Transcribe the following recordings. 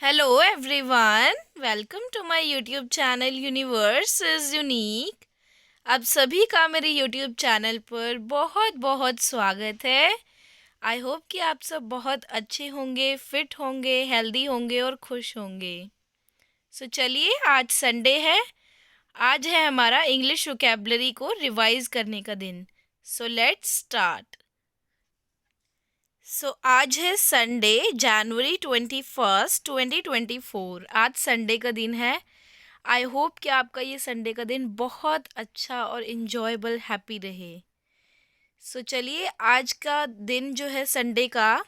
Hello everyone, welcome to my YouTube channel Universe is Unique। आप सभी का मेरे YouTube चैनल पर बहुत बहुत स्वागत है। आई होप कि आप सब बहुत अच्छे होंगे, फिट होंगे, हेल्दी होंगे और खुश होंगे। चलिए, आज संडे है। आज है हमारा इंग्लिश वोकैबलरी को रिवाइज करने का दिन। Let's start. आज है संडे, January 21, 2024। आज संडे का दिन है। आई होप कि आपका ये संडे का दिन बहुत अच्छा और इन्जॉयबल हैप्पी रहे। चलिए, आज का दिन जो है संडे का,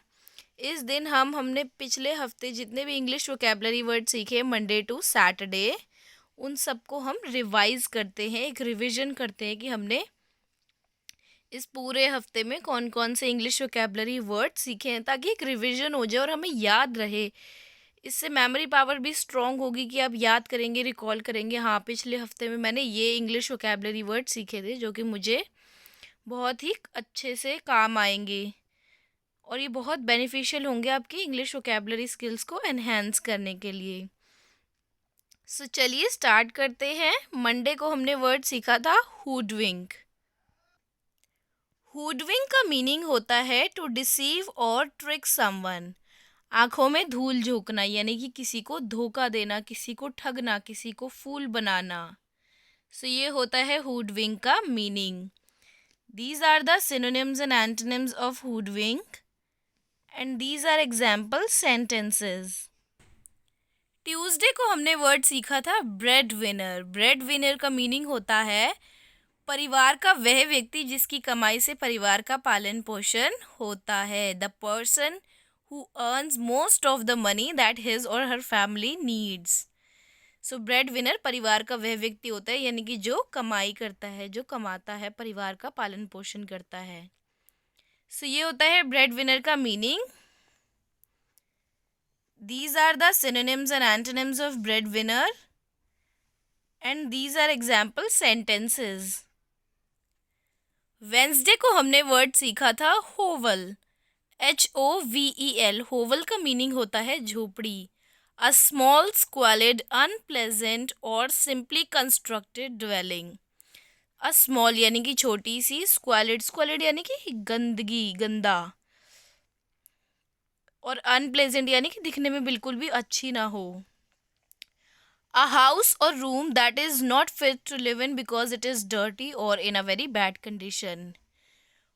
इस दिन हमने पिछले हफ्ते जितने भी इंग्लिश वोकैबलरी वर्ड सीखे मंडे टू सैटरडे, उन सबको हम रिवाइज करते हैं, एक रिवीजन करते हैं कि हमने इस पूरे हफ्ते में कौन कौन से इंग्लिश वोकैबलरी वर्ड सीखे हैं, ताकि एक रिवीजन हो जाए और हमें याद रहे। इससे मेमोरी पावर भी स्ट्रॉन्ग होगी कि आप याद करेंगे, रिकॉल करेंगे, हाँ पिछले हफ्ते में मैंने ये इंग्लिश वोकैबलरी वर्ड सीखे थे जो कि मुझे बहुत ही अच्छे से काम आएंगे और ये बहुत बेनिफिशियल होंगे आपकी इंग्लिश वोकैबलरी स्किल्स को एनहेंस करने के लिए। चलिए स्टार्ट करते हैं। मंडे को हमने वर्ड सीखा था हुडविंक। हुडविंक का मीनिंग होता है टू डिसीव और ट्रिक समवन। आंखों में धूल झोंकना, यानी कि किसी को धोखा देना, किसी को ठगना, किसी को फूल बनाना। ये होता है हुडविंक का meaning. These are the synonyms and antonyms of hoodwink and these are example sentences. Tuesday को हमने वर्ड सीखा था ब्रेड विनर। ब्रेड विनर का मीनिंग होता है परिवार का वह व्यक्ति जिसकी कमाई से परिवार का पालन पोषण होता है। The person who earns most of the money that his or her family needs। Bread winner परिवार का वह व्यक्ति होता है, यानी कि जो कमाई करता है, जो कमाता है, परिवार का पालन पोषण करता है। ये होता है ब्रेड विनर का meaning. These are the synonyms and antonyms of breadwinner and these are example sentences। Wednesday को हमने वर्ड सीखा था होवल। HOVEL। होवल का मीनिंग होता है झोपड़ी। अ स्मॉल स्क्वालिड अनप्लेजेंट और simply constructed dwelling. A small यानी कि छोटी सी, स्क्वालिड स्क्वालिड यानी कि गंदगी, गंदा, और अनप्लेजेंट यानी कि दिखने में बिल्कुल भी अच्छी ना हो। अ हाउस और room that is not fit to live in because it is dirty और in a very bad condition.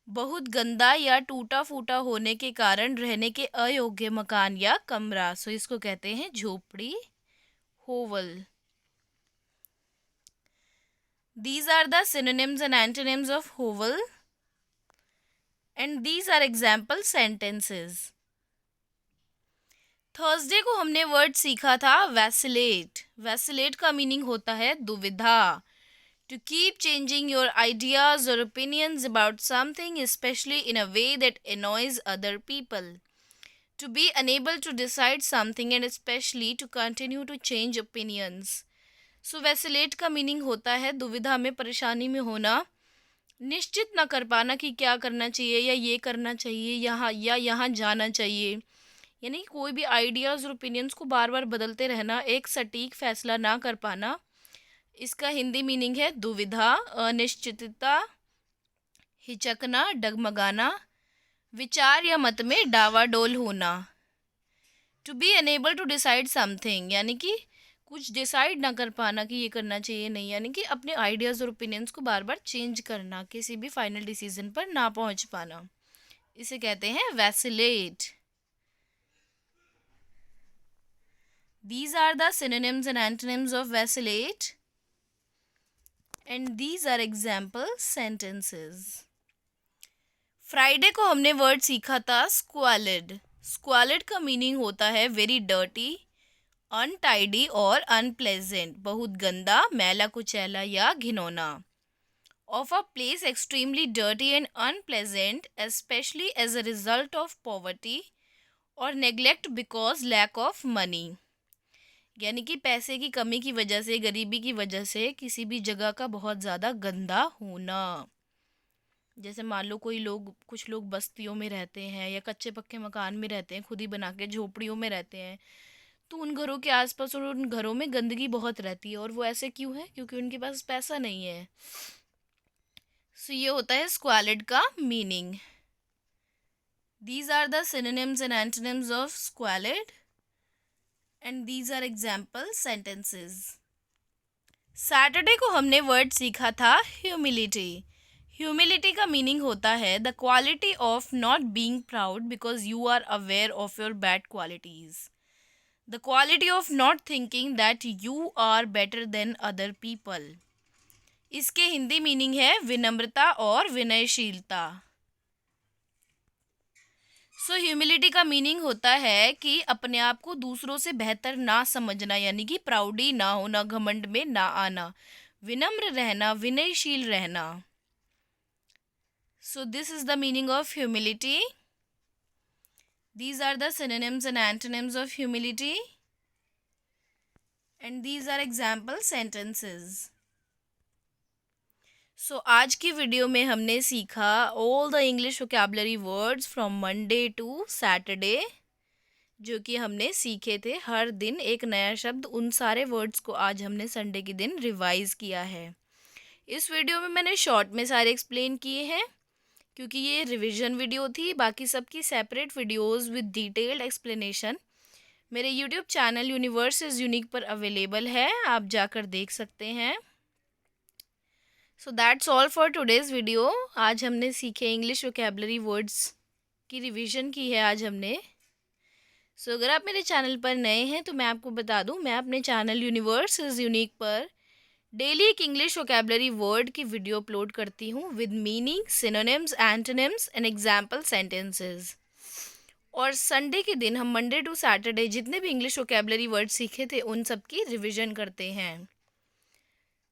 बहुत गंदा या टूटा फूटा होने के कारण रहने के अयोग्य मकान या कमरा। इसको कहते हैं झोपड़ी, होवल। These are the synonyms and antonyms of hovel and these are example sentences। Thursday को हमने वर्ड सीखा था वैसिलेट। वैसिलेट का मीनिंग होता है दुविधा। To keep changing your ideas or opinions about something, especially in a way that annoys other people। To be unable to decide something and especially to continue to change opinions। Vacillate का meaning होता है दुविधा में, परेशानी में होना, निश्चित न कर पाना कि क्या करना चाहिए या ये करना चाहिए, यहाँ जाना चाहिए, यानी कोई भी आइडियाज़ और ओपिनियंस को बार बार बदलते रहना, एक सटीक फैसला ना कर पाना। इसका हिंदी मीनिंग है दुविधा, अनिश्चितता, हिचकना, डगमगाना, विचार या मत में डावाडोल होना। To be unable to decide something, यानी कि कुछ डिसाइड ना कर पाना कि ये करना चाहिए नहीं, यानी कि अपने आइडियाज़ और ओपिनियंस को बार बार चेंज करना, किसी भी फाइनल डिसीजन पर ना पहुंच पाना, इसे कहते हैं vacillate. These are the synonyms and antonyms of vacillate and these are example sentences। Friday को हमने वर्ड सीखा था स्क्वालिड। स्क्वालिड का मीनिंग होता है वेरी डर्टी, अनटाइडी और अनप्लेजेंट, बहुत गंदा, मैला कुचैला या घिनौना। Of a place extremely dirty and unpleasant especially as a result of poverty और neglect because lack of money, यानी कि पैसे की कमी की वजह से, गरीबी की वजह से किसी भी जगह का बहुत ज़्यादा गंदा होना। जैसे मान लो कुछ लोग बस्तियों में रहते हैं या कच्चे पक्के मकान में रहते हैं, खुद ही बना के झोपड़ियों में रहते हैं, तो उन घरों के आसपास और उन घरों में गंदगी बहुत रहती है, और वो ऐसे क्यों है? क्योंकि उनके पास पैसा नहीं है। सो ये होता है स्क्वालिड का meaning. These are the synonyms and antonyms of squalid, and these are example sentences. Saturday को हमने वर्ड सीखा था ह्यूमिलिटी। ह्यूमिलिटी का मीनिंग होता है the quality of not being proud because you are aware of your bad qualities. The quality of not thinking that you are better than other people. इसके Hindi meaning है विनम्रता और विनयशीलता। सो humility का meaning होता है कि अपने आप को दूसरों से बेहतर ना समझना, यानी कि प्राउडी ना होना, घमंड में ना आना, विनम्र रहना, विनयशील रहना। So this is the meaning of humility. These are the synonyms and antonyms of humility, and these are example sentences. So आज की वीडियो में हमने सीखा all the English vocabulary words from Monday to Saturday, जो कि हमने सीखे थे। हर दिन एक नया शब्द, उन सारे वर्ड्स को आज हमने संडे के दिन रिवाइज किया है। इस वीडियो में मैंने शॉर्ट में सारे एक्सप्लेन किए हैं, क्योंकि ये रिवीजन वीडियो थी। बाकी सबकी separate videos with detailed explanation मेरे YouTube channel universe is unique पर अवेलेबल है, आप जाकर देख सकते हैं। So that's all for today's video. आज हमने सीखे इंग्लिश वोकैबुलरी वर्ड्स की रिवीजन की है आज हमने। सो अगर आप मेरे चैनल पर नए हैं तो मैं आपको बता दूं, मैं अपने चैनल यूनिवर्स इज़ यूनिक पर डेली एक इंग्लिश वोकैबुलरी वर्ड की वीडियो अपलोड करती हूँ with meaning, synonyms, antonyms and example sentences. और संडे के दिन हम मंडे टू सैटरडे जितने भी इंग्लिश वोकैबुलरी वर्ड सीखे थे उन सब की रिविज़न करते हैं।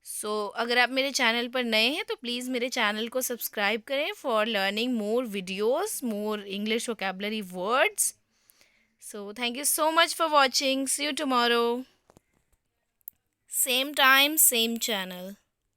सो अगर आप मेरे चैनल पर नए हैं तो प्लीज़ मेरे चैनल को सब्सक्राइब करें for learning more videos, more English vocabulary words. So thank you so much for watching. See you tomorrow. Same time, same channel.